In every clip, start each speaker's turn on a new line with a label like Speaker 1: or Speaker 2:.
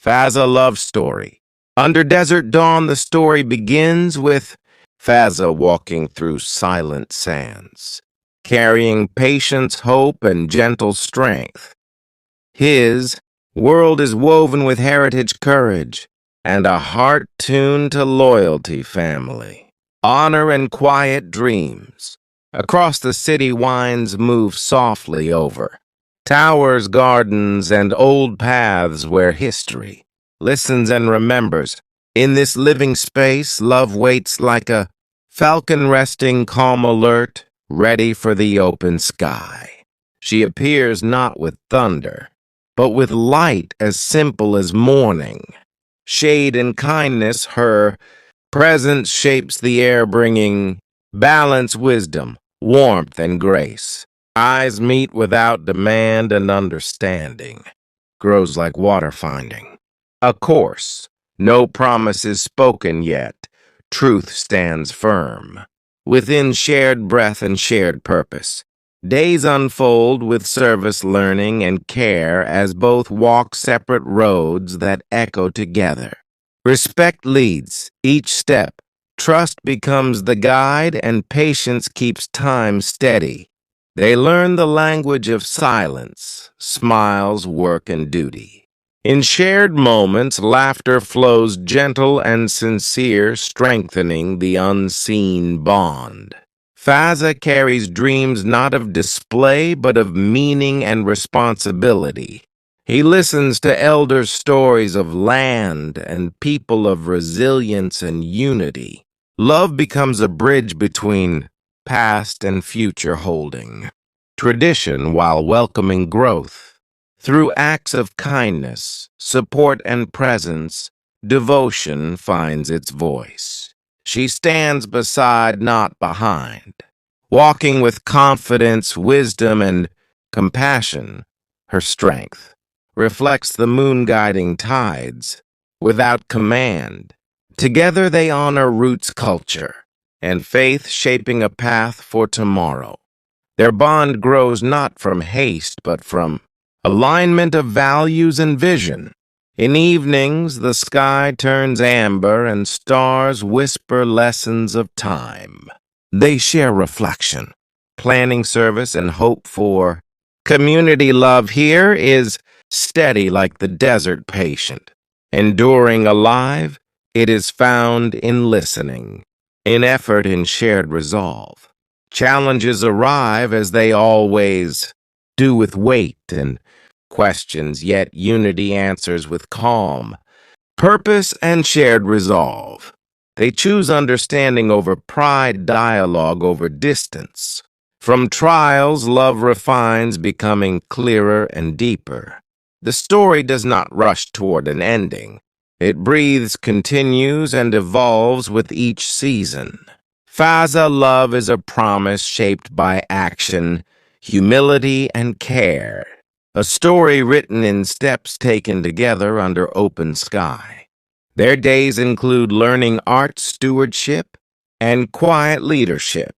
Speaker 1: Fazza love story. Under desert dawn, the story begins with Fazza walking through silent sands, carrying patience, hope, and gentle strength. His world is woven with heritage, courage, and a heart tuned to loyalty, family, honor, and quiet dreams. Across the city, winds move softly over towers, gardens, and old paths where history listens and remembers. In this living space, love waits like a falcon resting calm alert, ready for the open sky. She appears not with thunder, but with light as simple as morning. Shade and kindness, her presence shapes the air, bringing balance, wisdom, warmth, and grace. Eyes meet without demand, and understanding grows like water finding a course. No promise is spoken yet. Truth stands firm within shared breath and shared purpose. Days unfold with service, learning, and care as both walk separate roads that echo together. Respect leads each step. Trust becomes the guide, and patience keeps time steady. They learn the language of silence, smiles, work, and duty. In shared moments, laughter flows gentle and sincere, strengthening the unseen bond. Fazza carries dreams not of display, but of meaning and responsibility. He listens to elders' stories of land and people, of resilience and unity. Love becomes a bridge between past and future, holding tradition while welcoming growth. Through acts of kindness, support, and presence, devotion finds its voice. She stands beside, not behind, walking with confidence, wisdom, and compassion. Her strength reflects the moon guiding tides without command. Together they honor roots, culture, and faith, shaping a path for tomorrow. Their bond grows not from haste, but from alignment of values and vision. In evenings, the sky turns amber and stars whisper lessons of time. They share reflection, planning service, and hope for community. Love here is steady like the desert, patient, enduring, alive. It is found in listening, in effort, in shared resolve. Challenges arrive as they always do, with weight and questions, yet unity answers with calm, purpose, and shared resolve. They choose understanding over pride, dialogue over distance. From trials, love refines, becoming clearer and deeper. The story does not rush toward an ending. It breathes, continues, and evolves with each season. Fazza love is a promise shaped by action, humility, and care. A story written in steps taken together under open sky. Their days include learning art, stewardship, and quiet leadership.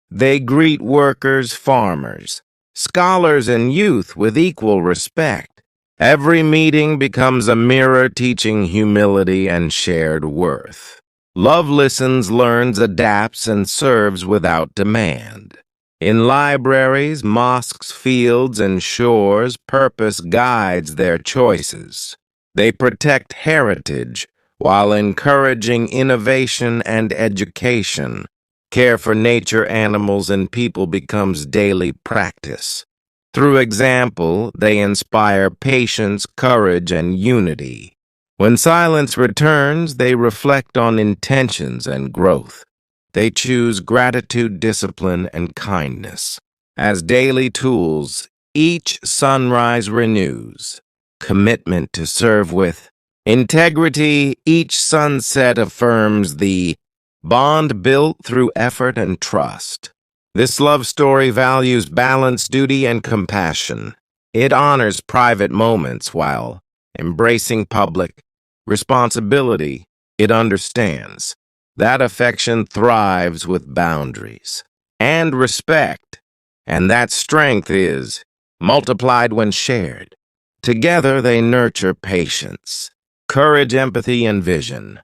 Speaker 1: They greet workers, farmers, scholars, and youth with equal respect. Every meeting becomes a mirror, teaching humility and shared worth. Love listens, learns, adapts, and serves without demand. In libraries, mosques, fields, and shores, purpose guides their choices. They protect heritage while encouraging innovation and education. Care for nature, animals, and people becomes daily practice. Through example, they inspire patience, courage, and unity. When silence returns, they reflect on intentions and growth. They choose gratitude, discipline, and kindness as daily tools. Each sunrise renews commitment to serve with integrity. Each sunset affirms the bond built through effort and trust. This love story values balance, duty, and compassion. It honors private moments while embracing public responsibility. It understands that affection thrives with boundaries and respect, and that strength is multiplied when shared. Together they nurture patience, courage, empathy, and vision.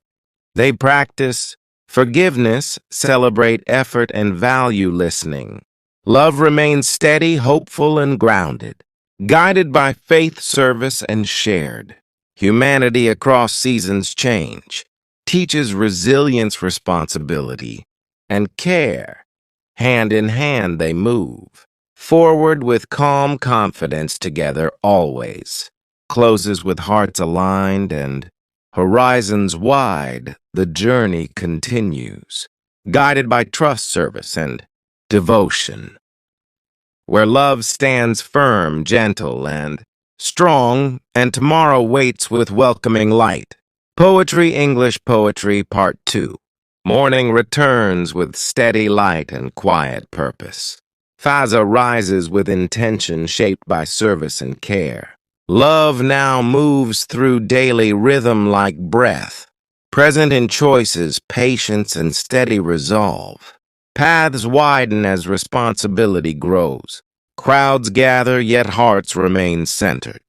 Speaker 1: They practice forgiveness, celebrate effort, and value listening. Love remains steady, hopeful, and grounded, guided by faith, service, and shared humanity across seasons change, teaches resilience, responsibility, and care. Hand in hand they move, forward with calm confidence together always, closes with hearts aligned and horizons wide. The journey continues, guided by trust, service, and devotion, where love stands firm, gentle, and strong, and tomorrow waits with welcoming light. Poetry, English Poetry, Part 2. Morning returns with steady light and quiet purpose. Fazza rises with intention shaped by service and care. Love now moves through daily rhythm like breath, present in choices, patience, and steady resolve. Paths widen as responsibility grows. Crowds gather, yet hearts remain centered.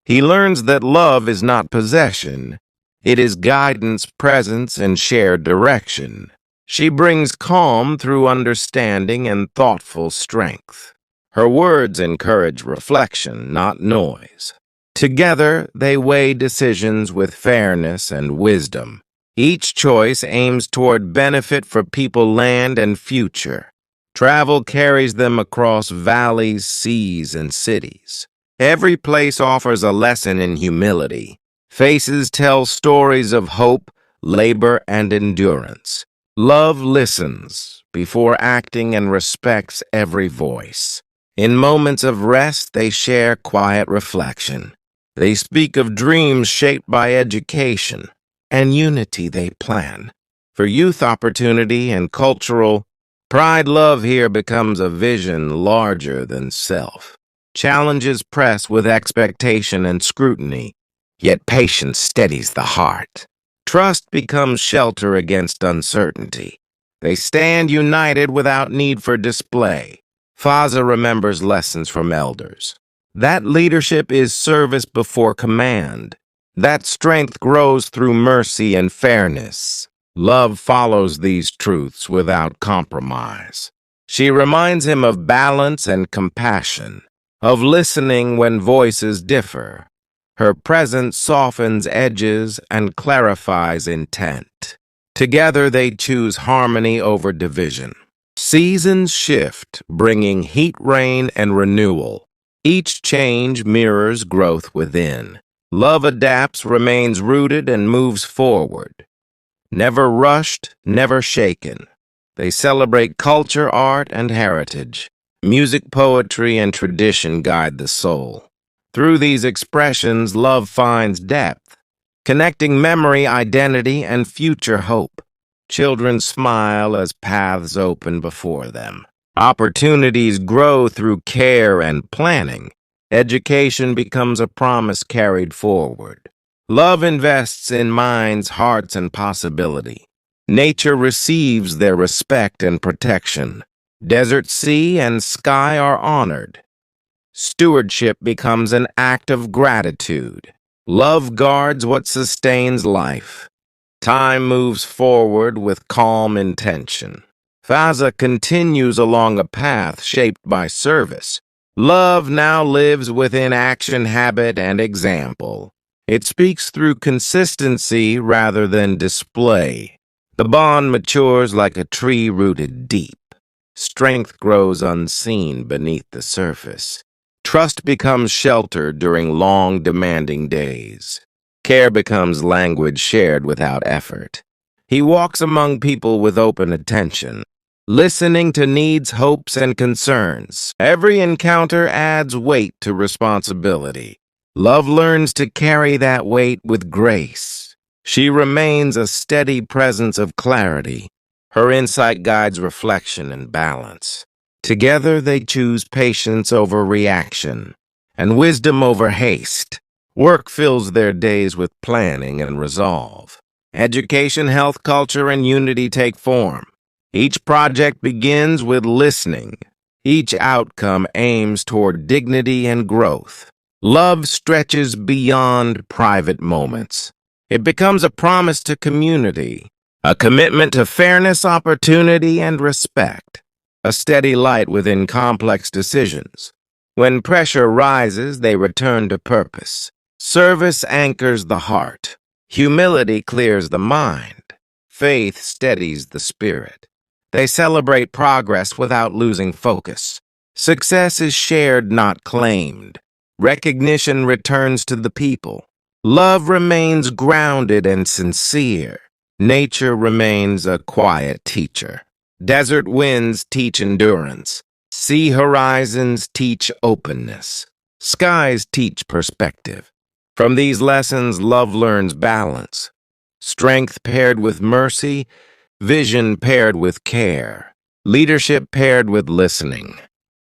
Speaker 1: He learns that love is not possession. It is guidance, presence, and shared direction. She brings calm through understanding and thoughtful strength. Her words encourage reflection, not noise. Together, they weigh decisions with fairness and wisdom. Each choice aims toward benefit for people, land, and future. Travel carries them across valleys, seas, and cities. Every place offers a lesson in humility. Faces tell stories of hope, labor, and endurance. Love listens before acting and respects every voice. In moments of rest, they share quiet reflection. They speak of dreams shaped by education and unity they plan. For youth opportunity and cultural pride, love here becomes a vision larger than self. Challenges press with expectation and scrutiny, yet patience steadies the heart. Trust becomes shelter against uncertainty. They stand united without need for display. Fazza remembers lessons from elders. That leadership is service before command. That strength grows through mercy and fairness. Love follows these truths without compromise. She reminds him of balance and compassion, of listening when voices differ. Her presence softens edges and clarifies intent. Together they choose harmony over division. Seasons shift, bringing heat, rain, and renewal. Each change mirrors growth within. Love adapts, remains rooted, and moves forward. Never rushed, never shaken. They celebrate culture, art, and heritage. Music, poetry, and tradition guide the soul. Through these expressions, love finds depth, connecting memory, identity, and future hope. Children smile as paths open before them. Opportunities grow through care and planning. Education becomes a promise carried forward. Love invests in minds, hearts, and possibility. Nature receives their respect and protection. Desert, sea, and sky are honored. Stewardship becomes an act of gratitude. Love guards what sustains life. Time moves forward with calm intention. Fazza continues along a path shaped by service. Love now lives within action, habit, and example. It speaks through consistency rather than display. The bond matures like a tree rooted deep. Strength grows unseen beneath the surface. Trust becomes shelter during long, demanding days. Care becomes language shared without effort. He walks among people with open attention, listening to needs, hopes, and concerns. Every encounter adds weight to responsibility. Love learns to carry that weight with grace. She remains a steady presence of clarity. Her insight guides reflection and balance. Together they choose patience over reaction and wisdom over haste. Work fills their days with planning and resolve. Education, health, culture, and unity take form. Each project begins with listening. Each outcome aims toward dignity and growth. Love stretches beyond private moments. It becomes a promise to community, a commitment to fairness, opportunity, and respect, a steady light within complex decisions. When pressure rises, they return to purpose. Service anchors the heart. Humility clears the mind. Faith steadies the spirit. They celebrate progress without losing focus. Success is shared, not claimed. Recognition returns to the people. Love remains grounded and sincere. Nature remains a quiet teacher. Desert winds teach endurance. Sea horizons teach openness. Skies teach perspective. From these lessons, love learns balance. Strength paired with mercy, vision paired with care, leadership paired with listening.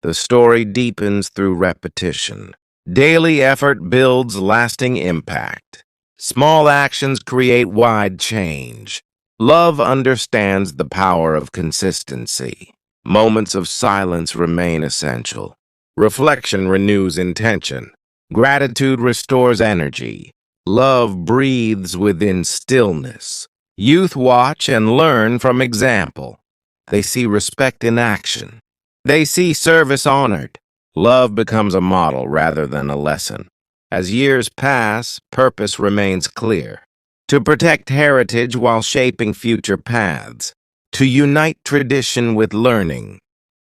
Speaker 1: The story deepens through repetition. Daily effort builds lasting impact. Small actions create wide change. Love understands the power of consistency. Moments of silence remain essential. Reflection renews intention. Gratitude restores energy. Love breathes within stillness. Youth watch and learn from example. They see respect in action. They see service honored. Love becomes a model rather than a lesson. As years pass, purpose remains clear. To protect heritage while shaping future paths. To unite tradition with learning.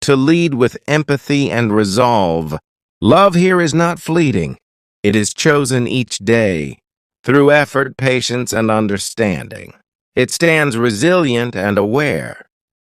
Speaker 1: To lead with empathy and resolve. Love here is not fleeting. It is chosen each day. Through effort, patience, and understanding. It stands resilient and aware.